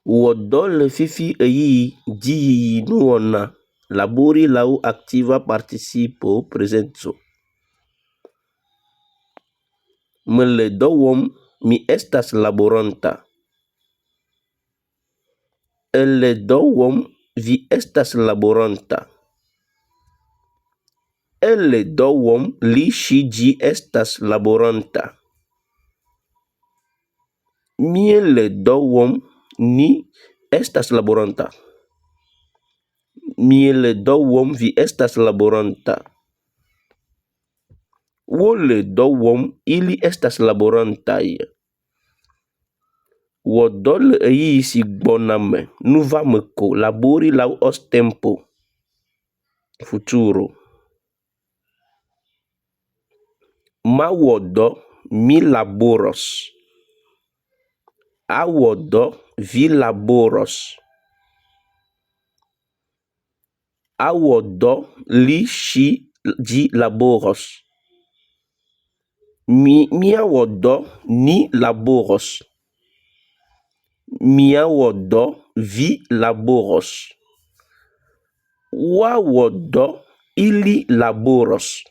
Wɔ dɔ le fifi ɣeyiɣi dziyiyi nuwɔna. Labori laŭ aktiva participo prezenco. Mele dɔ wɔm, mi estas laboronta. Ele dɔ wɔm, vi estas laboronta. Ele dɔ wɔm, li ŝi ĝi estas laboronta. Miele dɔ wɔm, ni estas laboronta. Miele dɔ wɔm, vi estas laboronta. Wole dɔ wɔm, ili estas laborantaj. Wɔ dɔ le ɣeyiɣi si gbɔna me. Nu va me ko. Labori laŭ ostempo. Futuro. Mawɔ dɔ, mi laboros. Awɔ dɔ, vi laboros. Awɔ dɔ, li ŝi ĝi laboros. Miawɔ dɔ, ni laboros. Miawɔ dɔ, vi laboros. Woawɔ dɔ, ili laboros.